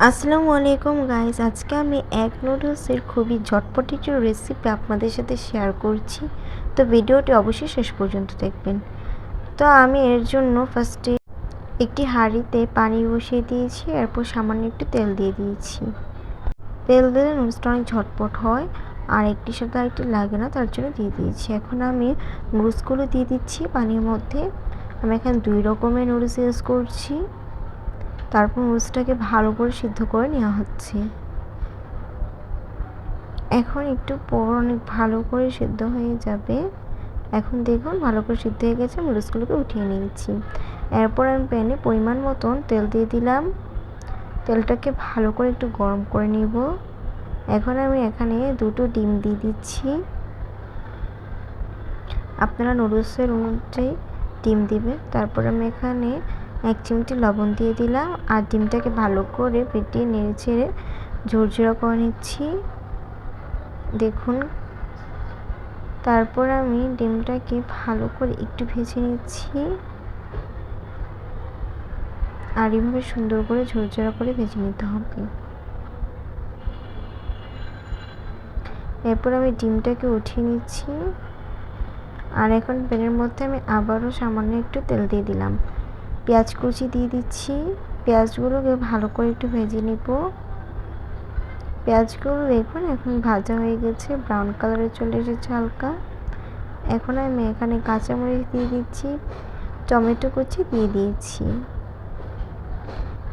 আসসালামু আলাইকুম গাইস, আজকে আমি এগ নুডলসের খুবই ঝটপট একটা রেসিপি আপনাদের সাথে শেয়ার করছি। তো ভিডিওটি অবশ্যই শেষ পর্যন্ত দেখবেন। তো আমি এর জন্য ফার্স্টে একটি হাঁড়িতে পানি বসিয়ে দিয়েছি, এরপর সামান্য একটু তেল দিয়ে দিয়েছি। তেল দিলে নুডলসটা অনেক ঝটপট হয় আর একটির সাথে আরেকটি লাগে না, তার জন্য দিয়ে দিয়েছি। এখন আমি নুডলসগুলো দিয়ে দিচ্ছি পানির মধ্যে। আমি এখানে 2 রকমের নুডলস ইউজ করছি। তারপর নুডলসটাকে ভালো করে সিদ্ধ করে নেওয়া হচ্ছে। এখন একটু পর অনেক ভালো করে সিদ্ধ হয়ে যাবে। এখন দেখুন ভালো করে সিদ্ধ হয়ে গেছে, নুডলসগুলোকে উঠিয়ে নিয়েছি। এরপর আমি প্যানে পরিমাণ মতন তেল দিয়ে দিলাম। তেলটাকে ভালো করে একটু গরম করে নিব। এখন আমি এখানে 2টো ডিম দিয়ে দিচ্ছি। আপনারা নুডলসের অনুযায়ী ডিম দিবেন। তারপর আমি এখানে 1 চিমটি লবণ দিয়ে দিলাম আর ডিমটাকে ভালো করে ফেটিয়ে নেড়ে ছেড়ে ঝরঝরা করে নিচ্ছি। দেখুন, তারপর আমি ডিমটাকে ভালো করে একটু ভেজে নিচ্ছি আর এভাবে সুন্দর করে ঝরঝরা করে ভেজে নিতে হবে। এরপর আমি ডিমটাকে উঠিয়ে নিচ্ছি আর এখন প্যানের মধ্যে আমি আবারও সামান্য একটু তেল দিয়ে দিলাম। পেঁয়াজ কুচি দিয়ে দিচ্ছি। পেঁয়াজগুলোকে ভালো করে একটু ভেজে নিব। পেঁয়াজগুলো দেখুন এখন ভাজা হয়ে গেছে, ব্রাউন কালারে চলে এসেছে হালকা। এখন আমি এখানে কাঁচামরিচ দিয়ে দিচ্ছি, টমেটো কুচি দিয়ে দিয়েছি।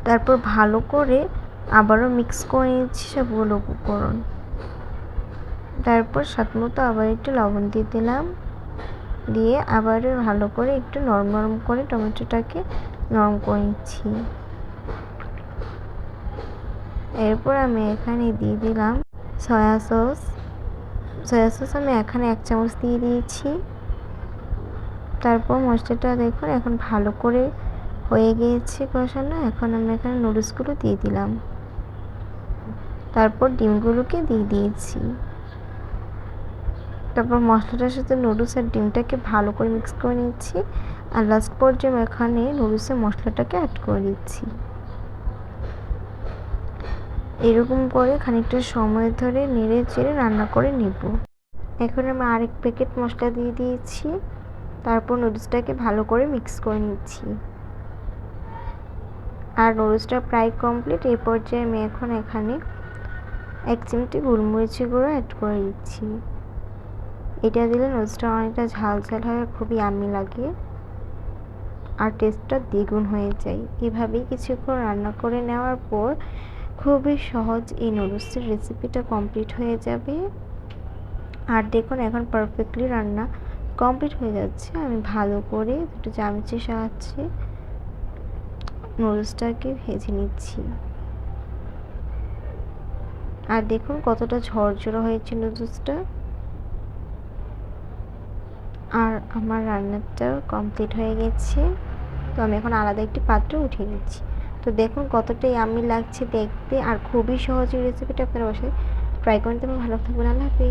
তারপর ভালো করে আবারও মিক্স করে নিচ্ছি সবগুলো উপকরণ। তারপর স্বাদমতো আবার একটু লবণ দিয়ে দিলাম, দিয়ে আবারও ভালো করে একটু নরম নরম করে টমেটোটাকে নরম করে নিচ্ছি। এরপর আমি এখানে দিয়ে দিলাম সয়া সস। আমি এখানে 1 চামচ দিয়ে দিয়েছি। তারপর মশলাটা দেখুন এখন ভালো করে হয়ে গিয়েছে কষানো। এখন আমি এখানে নুডলসগুলো দিয়ে দিলাম, তারপর ডিমগুলোকে দিয়ে দিয়েছি। তারপর মশলাটার সাথে নুডলস আর ডিমটাকে ভালো করে মিক্স করে নিচ্ছি আর লাস্ট পর্যায়ে এখানে নুডলসের মশলাটাকে অ্যাড করে দিচ্ছি। এরকম করে খানিকটা সময় ধরে নেড়ে চেড়ে রান্না করে নেব। এখন আমি আরেক প্যাকেট মশলা দিয়ে দিয়েছি। তারপর নুডলসটাকে ভালো করে মিক্স করে নিচ্ছি আর নুডলসটা প্রায় কমপ্লিট। এই পর্যায়ে আমি এখন এখানে 1 চিমটি গোলমরিচের গুঁড়ো অ্যাড করে দিচ্ছি। এটা দিলে নুডলসটা অনেকটা ঝাল ঝাল হয়, খুবই ইয়াম্মি লাগে আর টেস্টটা দ্বিগুণ হয়ে যায়। এভাবেই কিছুক্ষণ রান্না করে নেওয়ার পর খুবই সহজ এই নুডলসের রেসিপিটা কমপ্লিট হয়ে যাবে। আর দেখুন এখন পারফেক্টলি রান্না কমপ্লিট হয়ে যাচ্ছে। আমি ভালো করে 2টো চামচের সাহায্যে নুডলসটাকে ভেজে নিচ্ছি আর দেখুন কতটা ঝরঝরা হয়েছে নুডলসটা। আর আমার রান্নাটাও কমপ্লিট হয়ে গেছে। তো আমি এখন আলাদা একটি পাত্রে উঠিয়ে নিচ্ছি। তো দেখুন কতটা ইয়াম্মি লাগছে দেখতে আর খুবই সহজ রেসিপিটা, আপনারা অবশ্যই ট্রাই করতে পারেন। ভালো থাকবেন, আল্লাহ হাফেজ।